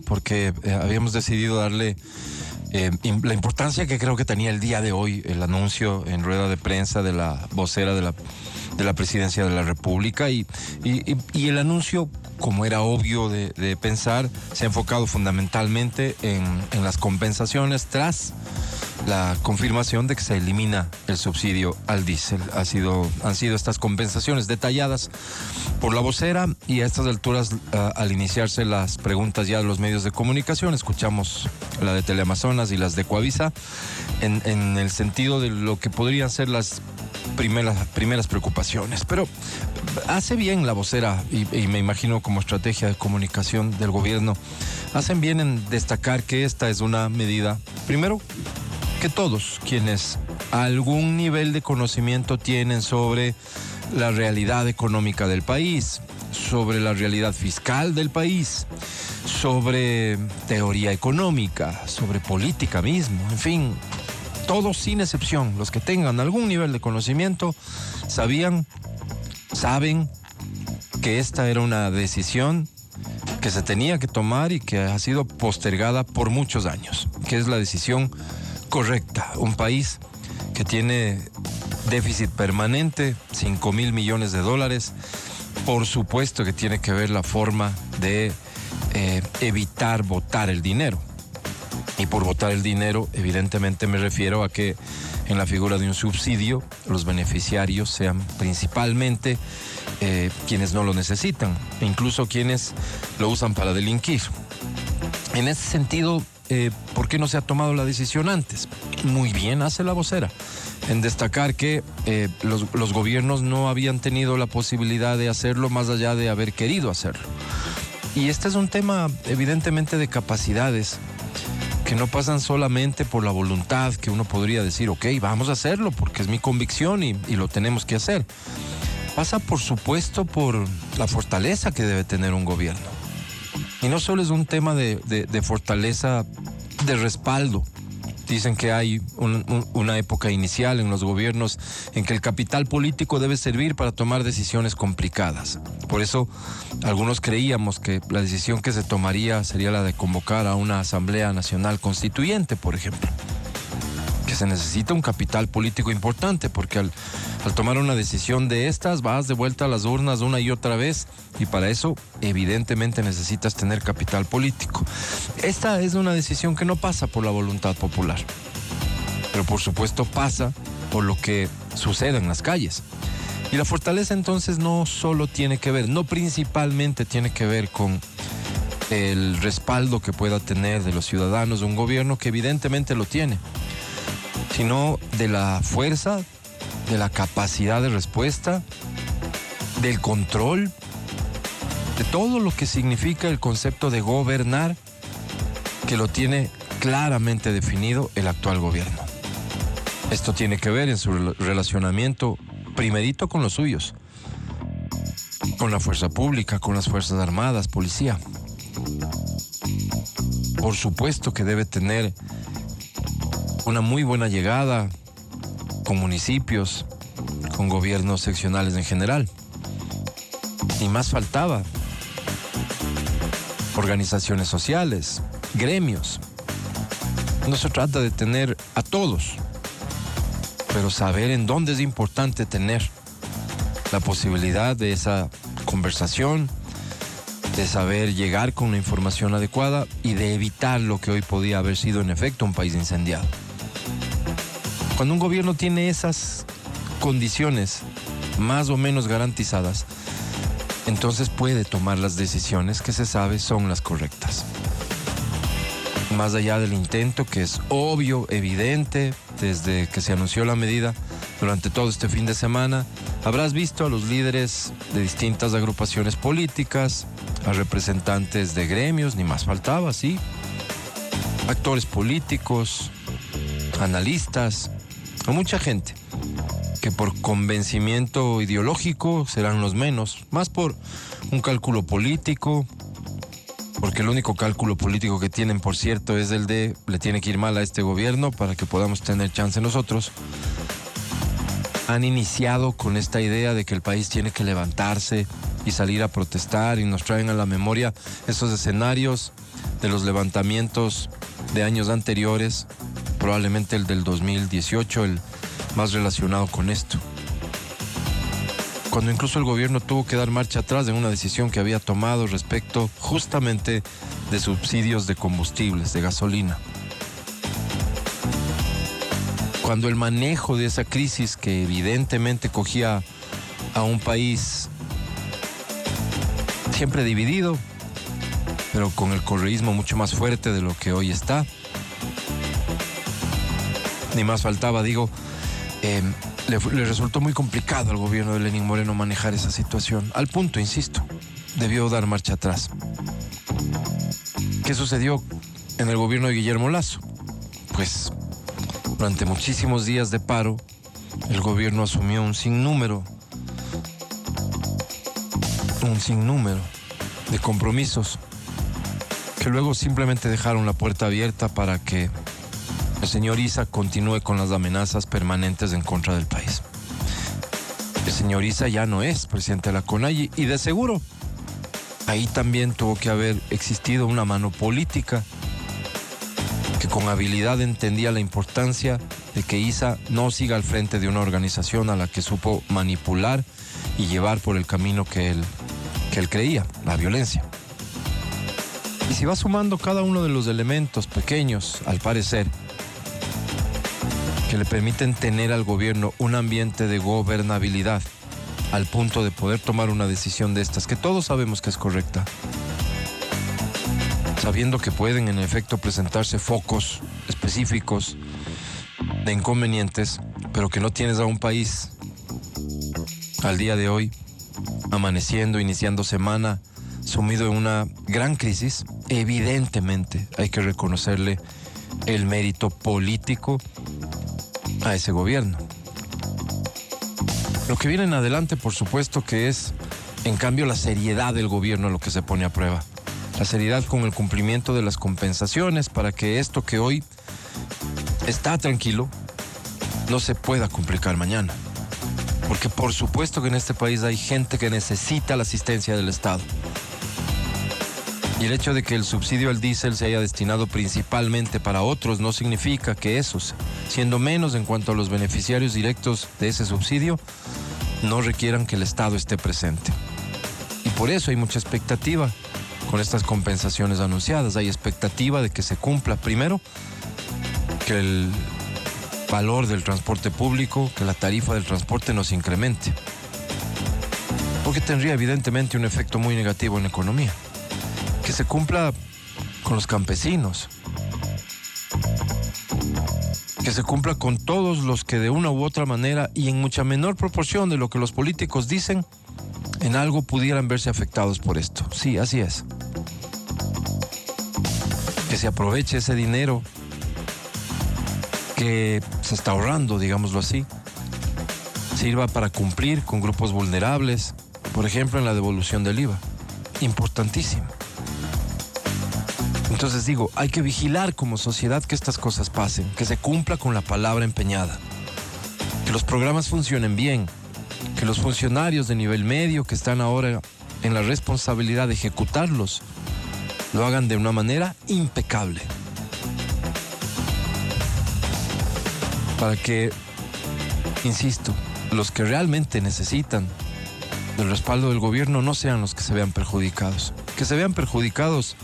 porque habíamos decidido darle la importancia que creo que tenía el día de hoy el anuncio en rueda de prensa de la vocera de la Presidencia de la República y el anuncio, como era obvio de pensar, se ha enfocado fundamentalmente en las compensaciones tras la confirmación de que se elimina el subsidio al diésel. Han sido estas compensaciones detalladas por la vocera y a estas alturas, al iniciarse las preguntas ya de los medios de comunicación, escuchamos la de Teleamazonas y las de Coavisa en el sentido de lo que podrían ser las primeras preocupaciones. Pero hace bien la vocera y me imagino como estrategia de comunicación del gobierno, hacen bien en destacar que esta es una medida, primero, que todos quienes algún nivel de conocimiento tienen sobre la realidad económica del país, sobre la realidad fiscal del país, sobre teoría económica, sobre política mismo, en fin, todos sin excepción, los que tengan algún nivel de conocimiento, saben que esta era una decisión que se tenía que tomar y que ha sido postergada por muchos años, que es la decisión correcta. Un país que tiene déficit permanente, 5,000 millones de dólares, por supuesto que tiene que ver la forma de evitar botar el dinero. Y por botar el dinero, evidentemente me refiero a que en la figura de un subsidio, los beneficiarios sean principalmente quienes no lo necesitan, e incluso quienes lo usan para delinquir. En ese sentido, ¿por qué no se ha tomado la decisión antes? Muy bien hace la vocera en destacar que los gobiernos no habían tenido la posibilidad de hacerlo más allá de haber querido hacerlo. Y este es un tema evidentemente de capacidades que no pasan solamente por la voluntad, que uno podría decir, ok, vamos a hacerlo porque es mi convicción y lo tenemos que hacer. Pasa por supuesto por la fortaleza que debe tener un gobierno. Y no solo es un tema de fortaleza de respaldo. Dicen que hay una época inicial en los gobiernos en que el capital político debe servir para tomar decisiones complicadas. Por eso, algunos creíamos que la decisión que se tomaría sería la de convocar a una Asamblea Nacional Constituyente, por ejemplo. Que se necesita un capital político importante, porque al tomar una decisión de estas, vas de vuelta a las urnas una y otra vez, y para eso, evidentemente, necesitas tener capital político. Esta es una decisión que no pasa por la voluntad popular, pero por supuesto pasa por lo que sucede en las calles. Y la fortaleza entonces no solo tiene que ver, no principalmente tiene que ver con el respaldo que pueda tener de los ciudadanos de un gobierno, que evidentemente lo tiene, sino de la fuerza, de la capacidad de respuesta, del control, de todo lo que significa el concepto de gobernar, que lo tiene claramente definido el actual gobierno. Esto tiene que ver en su relacionamiento primerito con los suyos, con la fuerza pública, con las fuerzas armadas, policía. Por supuesto que debe tener una muy buena llegada con municipios, con gobiernos seccionales en general. Y más faltaba, organizaciones sociales, gremios. No se trata de tener a todos, pero saber en dónde es importante tener la posibilidad de esa conversación, de saber llegar con una información adecuada y de evitar lo que hoy podía haber sido en efecto un país incendiado. Cuando un gobierno tiene esas condiciones más o menos garantizadas, entonces puede tomar las decisiones que se sabe son las correctas. Más allá del intento, que es obvio, evidente, desde que se anunció la medida durante todo este fin de semana, habrás visto a los líderes de distintas agrupaciones políticas, a representantes de gremios, ni más faltaba, sí, actores políticos, analistas, a mucha gente que por convencimiento ideológico serán los menos, más por un cálculo político, porque el único cálculo político que tienen, por cierto, es el de le tiene que ir mal a este gobierno para que podamos tener chance nosotros. Han iniciado con esta idea de que el país tiene que levantarse y salir a protestar, y nos traen a la memoria esos escenarios de los levantamientos de años anteriores, probablemente el del 2018, el más relacionado con esto. Cuando incluso el gobierno tuvo que dar marcha atrás en una decisión que había tomado respecto justamente de subsidios de combustibles, de gasolina. Cuando el manejo de esa crisis que evidentemente cogía a un país siempre dividido, pero con el correísmo mucho más fuerte de lo que hoy está. Ni más faltaba, digo, le resultó muy complicado al gobierno de Lenín Moreno manejar esa situación. Al punto, insisto, debió dar marcha atrás. ¿Qué sucedió en el gobierno de Guillermo Lasso? Pues durante muchísimos días de paro, el gobierno asumió un sinnúmero de compromisos que luego simplemente dejaron la puerta abierta para que el señor Issa continúe con las amenazas permanentes en contra del país. El señor Issa ya no es presidente de la CONAIE y de seguro ahí también tuvo que haber existido una mano política que con habilidad entendía la importancia de que Issa no siga al frente de una organización a la que supo manipular y llevar por el camino que él creía, la violencia. Y si va sumando cada uno de los elementos pequeños, al parecer, que le permiten tener al gobierno un ambiente de gobernabilidad al punto de poder tomar una decisión de estas, que todos sabemos que es correcta, sabiendo que pueden en efecto presentarse focos específicos de inconvenientes, pero que no tienes a un país al día de hoy amaneciendo, iniciando semana, sumido en una gran crisis. Evidentemente hay que reconocerle el mérito político a ese gobierno. Lo que viene en adelante, por supuesto, que es, en cambio, la seriedad del gobierno lo que se pone a prueba. La seriedad con el cumplimiento de las compensaciones para que esto que hoy está tranquilo no se pueda complicar mañana. Porque por supuesto que en este país hay gente que necesita la asistencia del Estado. Y el hecho de que el subsidio al diésel se haya destinado principalmente para otros no significa que esos, siendo menos en cuanto a los beneficiarios directos de ese subsidio, no requieran que el Estado esté presente. Y por eso hay mucha expectativa con estas compensaciones anunciadas. Hay expectativa de que se cumpla, primero, que el valor del transporte público, que la tarifa del transporte no se incremente. Porque tendría evidentemente un efecto muy negativo en la economía. Que se cumpla con los campesinos. Que se cumpla con todos los que de una u otra manera y en mucha menor proporción de lo que los políticos dicen, en algo pudieran verse afectados por esto. Sí, así es. Que se aproveche ese dinero que se está ahorrando, digámoslo así, sirva para cumplir con grupos vulnerables, por ejemplo en la devolución del IVA. Importantísimo. Entonces digo, hay que vigilar como sociedad que estas cosas pasen, que se cumpla con la palabra empeñada, que los programas funcionen bien, que los funcionarios de nivel medio que están ahora en la responsabilidad de ejecutarlos lo hagan de una manera impecable. Para que, insisto, los que realmente necesitan del respaldo del gobierno no sean los que se vean perjudicados. Que se vean perjudicados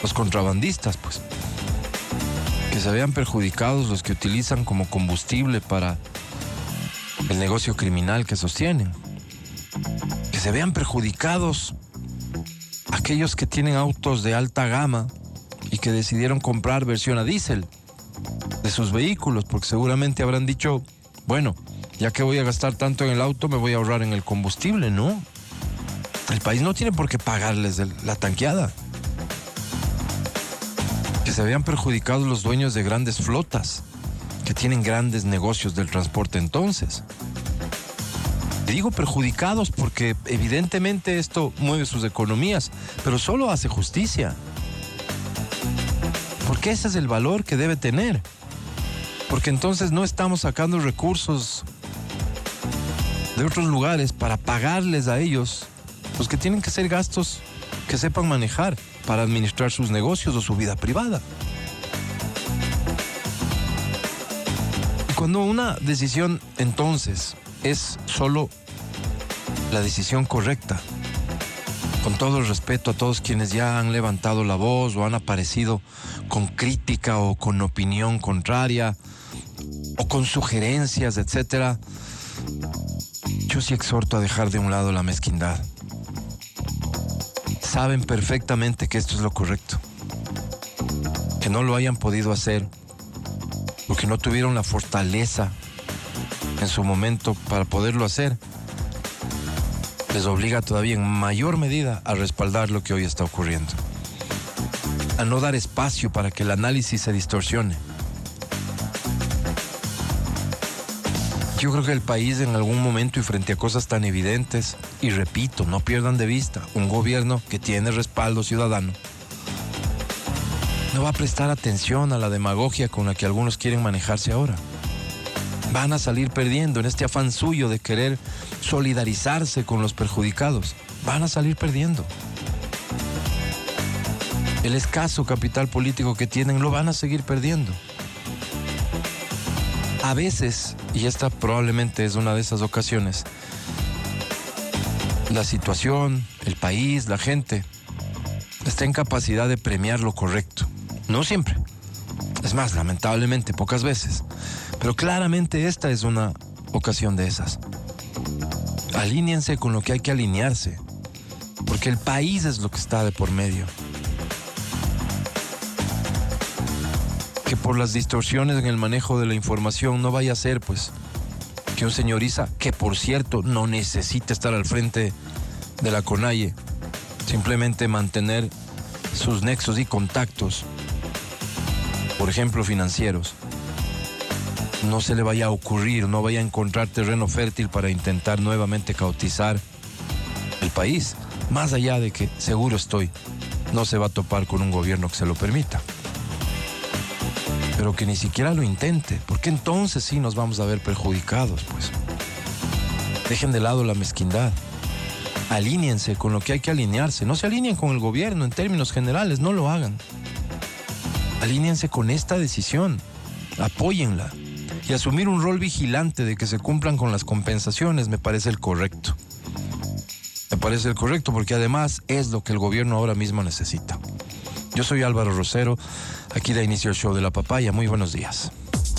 los contrabandistas, pues. Que se vean perjudicados los que utilizan como combustible para el negocio criminal que sostienen. Que se vean perjudicados aquellos que tienen autos de alta gama y que decidieron comprar versión a diésel de sus vehículos, porque seguramente habrán dicho, bueno, ya que voy a gastar tanto en el auto, me voy a ahorrar en el combustible. No, el país no tiene por qué pagarles la tanqueada. Que se vean perjudicados los dueños de grandes flotas, que tienen grandes negocios del transporte entonces. Digo perjudicados porque evidentemente esto mueve sus economías, pero solo hace justicia. Porque ese es el valor que debe tener. Porque entonces no estamos sacando recursos de otros lugares para pagarles a ellos los que tienen que ser gastos que sepan manejar para administrar sus negocios o su vida privada. Y cuando una decisión entonces es solo la decisión correcta, con todo el respeto a todos quienes ya han levantado la voz o han aparecido con crítica o con opinión contraria o con sugerencias, etcétera, yo sí exhorto a dejar de un lado la mezquindad. Saben perfectamente que esto es lo correcto. Que no lo hayan podido hacer porque no tuvieron la fortaleza en su momento para poderlo hacer, les obliga todavía en mayor medida a respaldar lo que hoy está ocurriendo, a no dar espacio para que el análisis se distorsione. Yo creo que el país en algún momento y frente a cosas tan evidentes, y repito, no pierdan de vista, un gobierno que tiene respaldo ciudadano, no va a prestar atención a la demagogia con la que algunos quieren manejarse ahora. Van a salir perdiendo en este afán suyo de querer solidarizarse con los perjudicados. Van a salir perdiendo. El escaso capital político que tienen lo van a seguir perdiendo. A veces, y esta probablemente es una de esas ocasiones, la situación, el país, la gente, está en capacidad de premiar lo correcto. No siempre. Es más, lamentablemente, pocas veces. Pero claramente esta es una ocasión de esas. Alíñense con lo que hay que alinearse, porque el país es lo que está de por medio. Que por las distorsiones en el manejo de la información no vaya a ser, pues, que un señor Issa, que por cierto no necesita estar al frente de la CONAIE, simplemente mantener sus nexos y contactos, por ejemplo financieros, no se le vaya a ocurrir, no vaya a encontrar terreno fértil para intentar nuevamente caotizar el país, más allá de que, seguro estoy, no se va a topar con un gobierno que se lo permita. Pero que ni siquiera lo intente, porque entonces sí nos vamos a ver perjudicados, pues. Dejen de lado la mezquindad. Alíñense con lo que hay que alinearse. No se alineen con el gobierno en términos generales, no lo hagan. Alíñense con esta decisión, apóyenla. Y asumir un rol vigilante de que se cumplan con las compensaciones me parece el correcto. Me parece el correcto porque además es lo que el gobierno ahora mismo necesita. Yo soy Álvaro Rosero, aquí da inicio el show de la papaya. Muy buenos días.